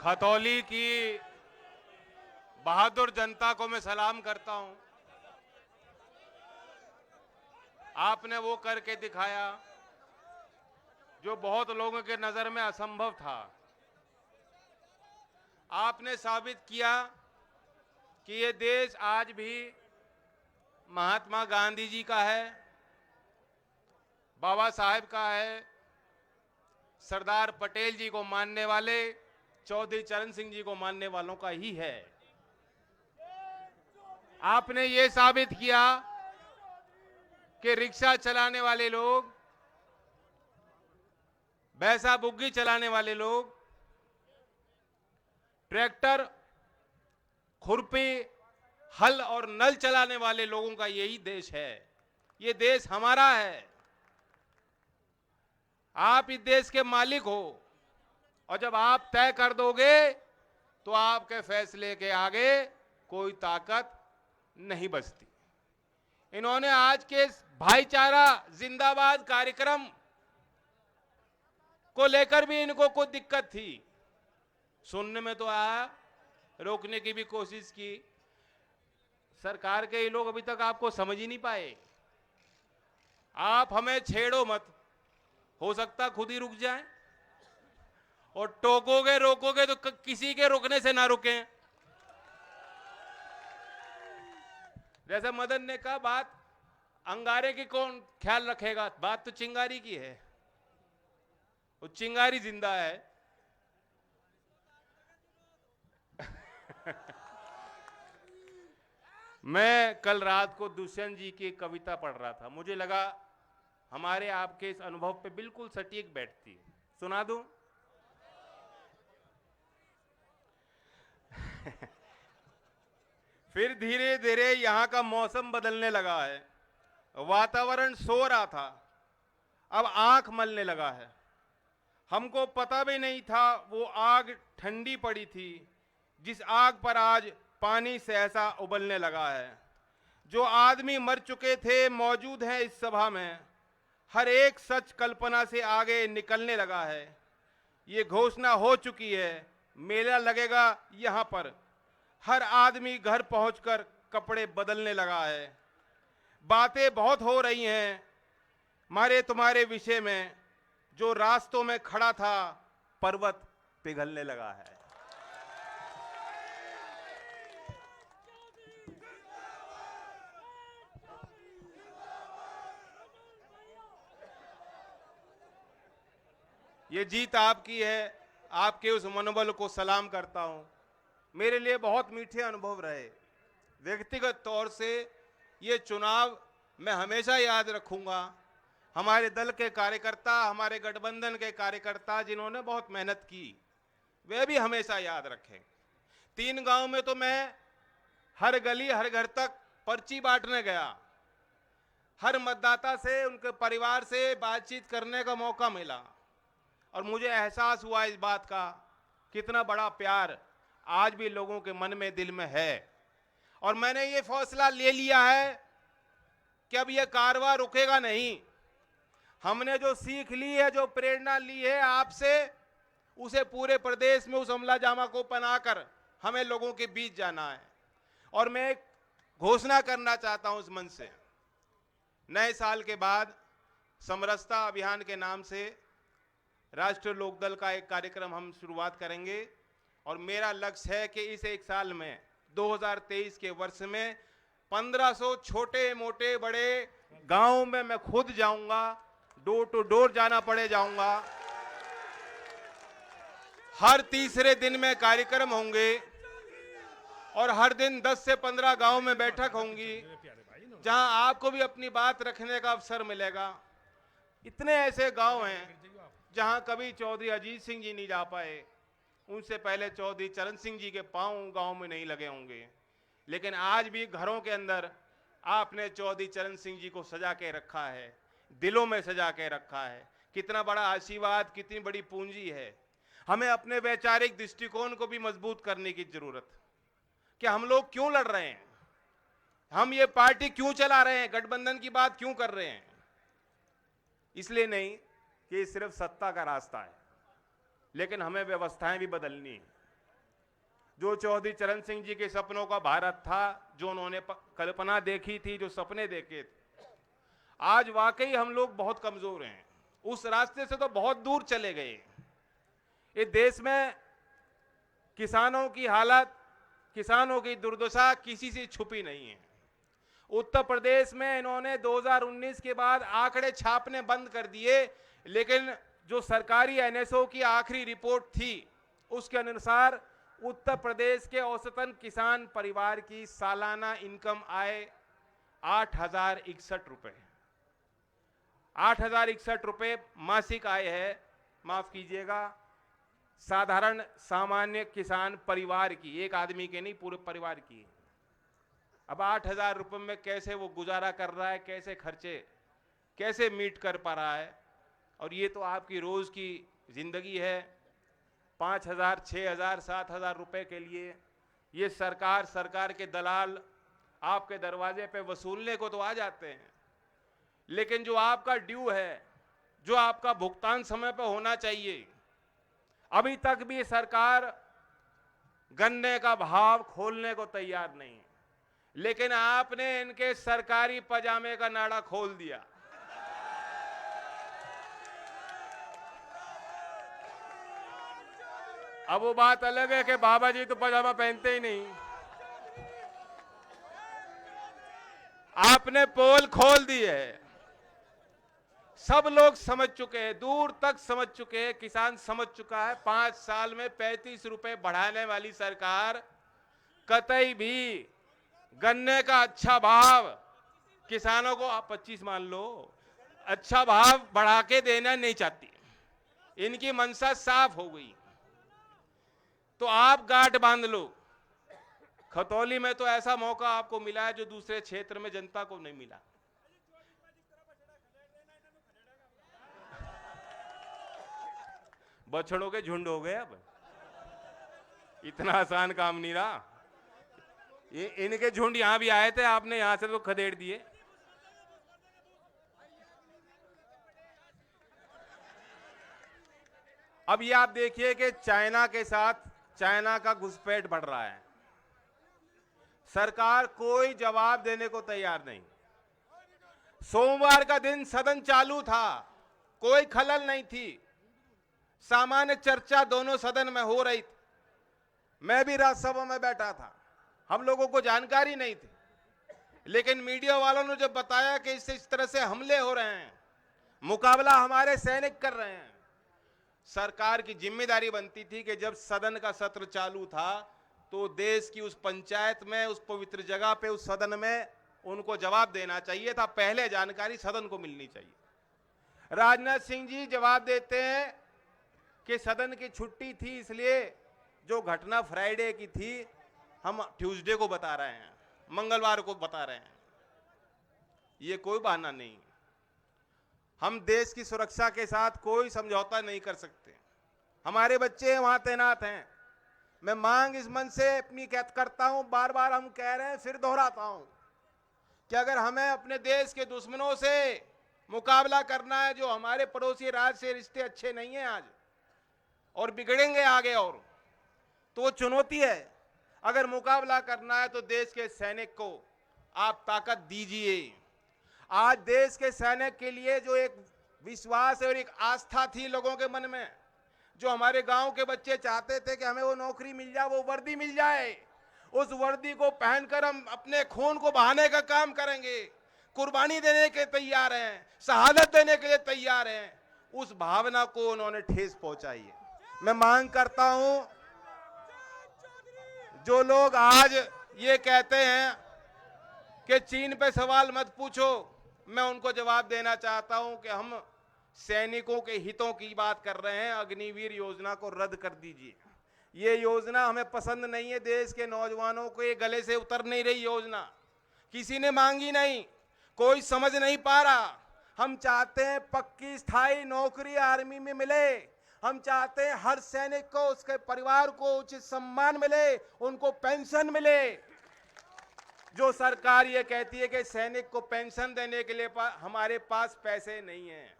खतौली की बहादुर जनता को मैं सलाम करता हूं। आपने वो करके दिखाया जो बहुत लोगों के नजर में असंभव था। आपने साबित किया कि ये देश आज भी महात्मा गांधी जी का है, बाबा साहेब का है, सरदार पटेल जी को मानने वाले चौधरी चरण सिंह जी को मानने वालों का ही है। आपने ये साबित किया कि रिक्शा चलाने वाले लोग, भैंसा बुग्गी चलाने वाले लोग, ट्रैक्टर, खुरपी, हल और नल चलाने वाले लोगों का यही देश है। ये देश हमारा है। आप इस देश के मालिक हो और जब आप तय कर दोगे तो आपके फैसले के आगे कोई ताकत नहीं बचती। इन्होंने आज के भाईचारा जिंदाबाद कार्यक्रम को लेकर भी इनको कुछ दिक्कत थी। सुनने में तो आया, रोकने की भी कोशिश की। सरकार के ये लोग अभी तक आपको समझ ही नहीं पाए। आप हमें छेड़ो मत, हो सकता खुद ही रुक जाएं, और टोकोगे रोकोगे तो किसी के रुकने से ना रुकें। जैसे मदन ने कहा, बात अंगारे की कौन ख्याल रखेगा, बात तो चिंगारी की है। वो चिंगारी जिंदा है। मैं कल रात को दुष्यंत जी की कविता पढ़ रहा था। मुझे लगा हमारे आपके इस अनुभव पे बिल्कुल सटीक बैठती है। सुना दूं? फिर धीरे धीरे यहां का मौसम बदलने लगा है। वातावरण सो रहा था, अब आंख मलने लगा है। हमको पता भी नहीं था वो आग ठंडी पड़ी थी जिस आग पर आज पानी सहसा उबलने लगा है। जो आदमी मर चुके थे मौजूद हैं इस सभा में। हर एक सच कल्पना से आगे निकलने लगा है। ये घोषणा हो चुकी है, मेला लगेगा यहाँ पर। हर आदमी घर पहुंचकर कपड़े बदलने लगा है। बातें बहुत हो रही हैं हमारे तुम्हारे विषय में। जो रास्तों में खड़ा था पर्वत पिघलने लगा है। ये जीत आपकी है। आपके उस मनोबल को सलाम करता हूं। मेरे लिए बहुत मीठे अनुभव रहे। व्यक्तिगत तौर से ये चुनाव मैं हमेशा याद रखूंगा। हमारे दल के कार्यकर्ता, हमारे गठबंधन के कार्यकर्ता जिन्होंने बहुत मेहनत की, वे भी हमेशा याद रखें। 3 गांव में तो मैं हर गली हर घर तक पर्ची बांटने गया। हर मतदाता से, उनके परिवार से बातचीत करने का मौका मिला और मुझे एहसास हुआ इस बात का कितना बड़ा प्यार आज भी लोगों के मन में, दिल में है। और मैंने ये फैसला ले लिया है कि अब ये कारवां रुकेगा नहीं। हमने जो सीख ली है, जो प्रेरणा ली है आपसे, उसे पूरे प्रदेश में उस अमला जामा को बनाकर हमें लोगों के बीच जाना है। और मैं एक घोषणा करना चाहता हूं इस मंच से। नए साल के बाद समरसता अभियान के नाम से राष्ट्रीय लोकदल का एक कार्यक्रम हम शुरुआत करेंगे। और मेरा लक्ष्य है कि इस एक साल में 2023 के वर्ष में 1500 छोटे मोटे बड़े गांव में मैं खुद जाऊंगा, डोर टू डोर जाना पड़े जाऊंगा। हर तीसरे दिन में कार्यक्रम होंगे और हर दिन 10 से 15 गांव में बैठक होंगी जहां आपको भी अपनी बात रखने का अवसर मिलेगा। इतने ऐसे गांव हैं जहां कभी चौधरी अजीत सिंह जी नहीं जा पाए, उनसे पहले चौधरी चरण सिंह जी के पांव गांव में नहीं लगे होंगे, लेकिन आज भी घरों के अंदर आपने चौधरी चरण सिंह जी को सजा के रखा है, दिलों में सजा के रखा है। कितना बड़ा आशीर्वाद, कितनी बड़ी पूंजी है। हमें अपने वैचारिक दृष्टिकोण को भी मजबूत करने की जरूरत है कि हम लोग क्यों लड़ रहे हैं, हम ये पार्टी क्यों चला रहे हैं, गठबंधन की बात क्यों कर रहे हैं। इसलिए नहीं कि सिर्फ सत्ता का रास्ता है, लेकिन हमें व्यवस्थाएं भी बदलनी है। जो चौधरी चरण सिंह जी के सपनों का भारत था, जो उन्होंने कल्पना देखी थी, जो सपने देखे थे, आज वाकई हम लोग बहुत कमजोर हैं। उस रास्ते से तो बहुत दूर चले गए। ये देश में किसानों की हालत, किसानों की दुर्दशा किसी से छुपी नहीं है। उत्तर प्रदेश में इन्होंने 2019 के बाद आंकड़े छापने बंद कर दिए, लेकिन जो सरकारी एनएसओ की आखिरी रिपोर्ट थी उसके अनुसार उत्तर प्रदेश के औसतन किसान परिवार की सालाना इनकम आय 8,061 रुपए, 8,061 रुपए मासिक आय है, माफ कीजिएगा, साधारण सामान्य किसान परिवार की, एक आदमी के नहीं, पूरे परिवार की। अब 8,000 रुपए में कैसे वो गुजारा कर रहा है, कैसे खर्चे कैसे मीट कर पा रहा है? और ये तो आपकी रोज की जिंदगी है। 5,000, 6,000, 7,000 रुपए के लिए ये सरकार के दलाल आपके दरवाजे पे वसूलने को तो आ जाते हैं, लेकिन जो आपका ड्यू है, जो आपका भुगतान समय पर होना चाहिए, अभी तक भी सरकार गन्ने का भाव खोलने को तैयार नहीं है। लेकिन आपने इनके सरकारी पजामे का नाड़ा खोल दिया। अब वो बात अलग है कि बाबा जी तो पजामा पहनते ही नहीं। आपने पोल खोल दी है। सब लोग समझ चुके हैं, दूर तक समझ चुके हैं, किसान समझ चुका है। 5 साल में 35 रुपए बढ़ाने वाली सरकार कतई भी गन्ने का अच्छा भाव किसानों को, आप 25 मान लो, अच्छा भाव बढ़ा के देना नहीं चाहती। इनकी मंशा साफ हो गई। तो आप गांठ बांध लो। खतौली में तो ऐसा मौका आपको मिला है जो दूसरे क्षेत्र में जनता को नहीं मिला। बछड़ों के झुंड हो गए। अब इतना आसान काम नहीं रहा। इनके झुंड यहां भी आए थे, आपने यहां से तो खदेड़ दिए। अब ये आप देखिए कि चाइना के साथ चाइना का घुसपैठ बढ़ रहा है। सरकार कोई जवाब देने को तैयार नहीं। सोमवार का दिन सदन चालू था, कोई खलल नहीं थी, सामान्य चर्चा दोनों सदन में हो रही थी। मैं भी राज्यसभा में बैठा था, हम लोगों को जानकारी नहीं थी, लेकिन मीडिया वालों ने जब बताया कि इससे इस तरह से हमले हो रहे हैं, मुकाबला हमारे सैनिक कर रहे हैं, सरकार की जिम्मेदारी बनती थी कि जब सदन का सत्र चालू था तो देश की उस पंचायत में, उस पवित्र जगह पे, उस सदन में उनको जवाब देना चाहिए था। पहले जानकारी सदन को मिलनी चाहिए। राजनाथ सिंह जी जवाब देते हैं कि सदन की छुट्टी थी, इसलिए जो घटना फ्राइडे की थी हम ट्यूसडे को बता रहे हैं, मंगलवार को बता रहे हैं। ये कोई बहाना नहीं। हम देश की सुरक्षा के साथ कोई समझौता नहीं कर सकते। हमारे बच्चे वहां तैनात हैं। मैं मांग इस मन से अपनी करता हूं, बार बार हम कह रहे हैं, फिर दोहराता हूं कि अगर हमें अपने देश के दुश्मनों से मुकाबला करना है, जो हमारे पड़ोसी राज्य से रिश्ते अच्छे नहीं हैं आज और बिगड़ेंगे आगे, और तो वो चुनौती है। अगर मुकाबला करना है तो देश के सैनिक को आप ताकत दीजिए। आज देश के सैनिक के लिए जो एक विश्वास और एक आस्था थी लोगों के मन में, जो हमारे गांव के बच्चे चाहते थे कि हमें वो नौकरी मिल जाए, वो वर्दी मिल जाए, उस वर्दी को पहनकर हम अपने खून को बहाने का काम करेंगे, कुर्बानी देने के तैयार हैं, शहादत देने के लिए तैयार हैं। उस भावना को उन्होंने ठेस पहुंचाई है। मैं मांग करता हूं, जो लोग आज ये कहते हैं कि चीन पे सवाल मत पूछो, मैं उनको जवाब देना चाहता हूं कि हम सैनिकों के हितों की बात कर रहे हैं। अग्निवीर योजना को रद्द कर दीजिए। ये योजना हमें पसंद नहीं है। देश के नौजवानों को ये गले से उतर नहीं रही योजना, किसी ने मांगी नहीं, कोई समझ नहीं पा रहा। हम चाहते हैं पक्की स्थायी नौकरी आर्मी में मिले। हम चाहते हैं हर सैनिक को, उसके परिवार को उचित सम्मान मिले, उनको पेंशन मिले। जो सरकार ये कहती है कि सैनिक को पेंशन देने के लिए हमारे पास पैसे नहीं हैं,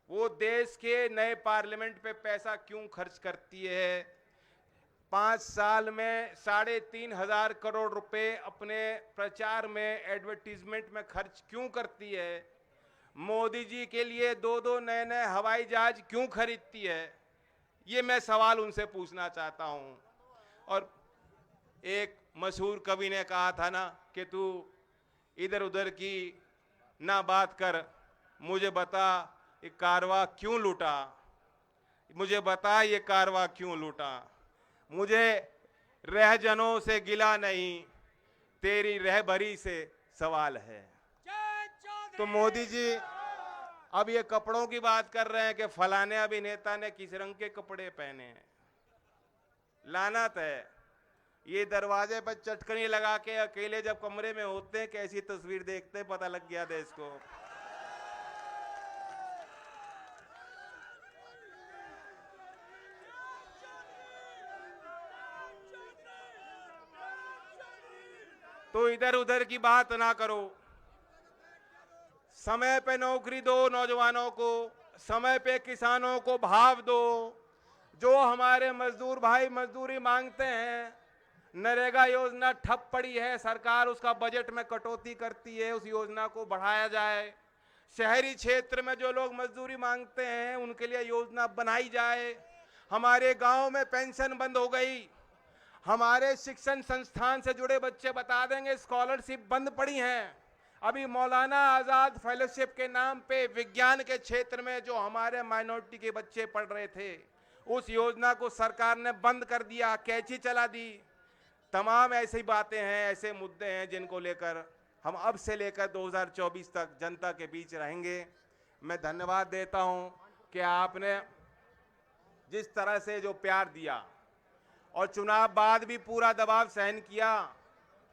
वो देश के नए पार्लियामेंट पे पैसा क्यों खर्च करती है? 5 साल में 3,500 करोड़ रुपए अपने प्रचार में, एडवर्टीजमेंट में खर्च क्यों करती है? मोदी जी के लिए 2 नए नए हवाई जहाज क्यों खरीदती है? ये मैं सवाल उनसे पूछना चाहता हूं। और एक मशहूर कवि ने कहा था ना कि तू इधर उधर की ना बात कर, मुझे बता ये कारवा क्यों लूटा, मुझे बता ये कारवा क्यों लूटा। मुझे रहजनों से गिला नहीं, तेरी रहबरी से सवाल है। तो मोदी जी अब ये कपड़ों की बात कर रहे हैं कि फलाने अभिनेता ने किस रंग के कपड़े पहने हैं। लानत है, ये दरवाजे पर चटकनी लगा के अकेले जब कमरे में होते हैं कैसी तस्वीर देखते हैं, पता लग गया देश को। तो इधर उधर की बात ना करो, समय पे नौकरी दो नौजवानों को, समय पे किसानों को भाव दो। जो हमारे मजदूर भाई मजदूरी मांगते हैं, नरेगा योजना ठप पड़ी है, सरकार उसका बजट में कटौती करती है, उस योजना को बढ़ाया जाए। शहरी क्षेत्र में जो लोग मजदूरी मांगते हैं उनके लिए योजना बनाई जाए। हमारे गांव में पेंशन बंद हो गई, हमारे शिक्षण संस्थान से जुड़े बच्चे बता देंगे स्कॉलरशिप बंद पड़ी हैं। अभी मौलाना आजाद फेलोशिप के नाम पे विज्ञान के क्षेत्र में जो हमारे माइनॉरिटी के बच्चे पढ़ रहे थे, उस योजना को सरकार ने बंद कर दिया, कैंची चला दी। तमाम ऐसी बातें हैं, ऐसे मुद्दे हैं जिनको लेकर हम अब से लेकर 2024 तक जनता के बीच रहेंगे। मैं धन्यवाद देता हूं कि आपने जिस तरह से जो प्यार दिया और चुनाव बाद भी पूरा दबाव सहन किया।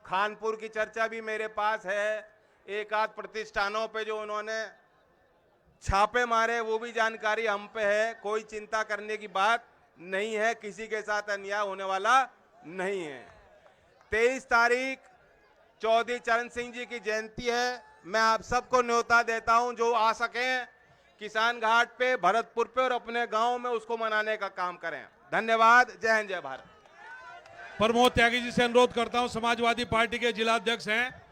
खानपुर की चर्चा भी मेरे पास है, एक आध प्रतिष्ठानों पे जो उन्होंने छापे मारे वो भी जानकारी हम पे है। कोई चिंता करने की बात नहीं है, किसी के साथ अन्याय होने वाला नहीं है। 23 तारीख चौधरी चरण सिंह जी की जयंती है। मैं आप सबको न्योता देता हूं, जो आ सकें किसान घाट पे, भरतपुर पे और अपने गांव में उसको मनाने का काम करें। धन्यवाद। जय हिंद, जय भारत। प्रमोद त्यागी जी से अनुरोध करता हूं, समाजवादी पार्टी के जिला अध्यक्ष हैं।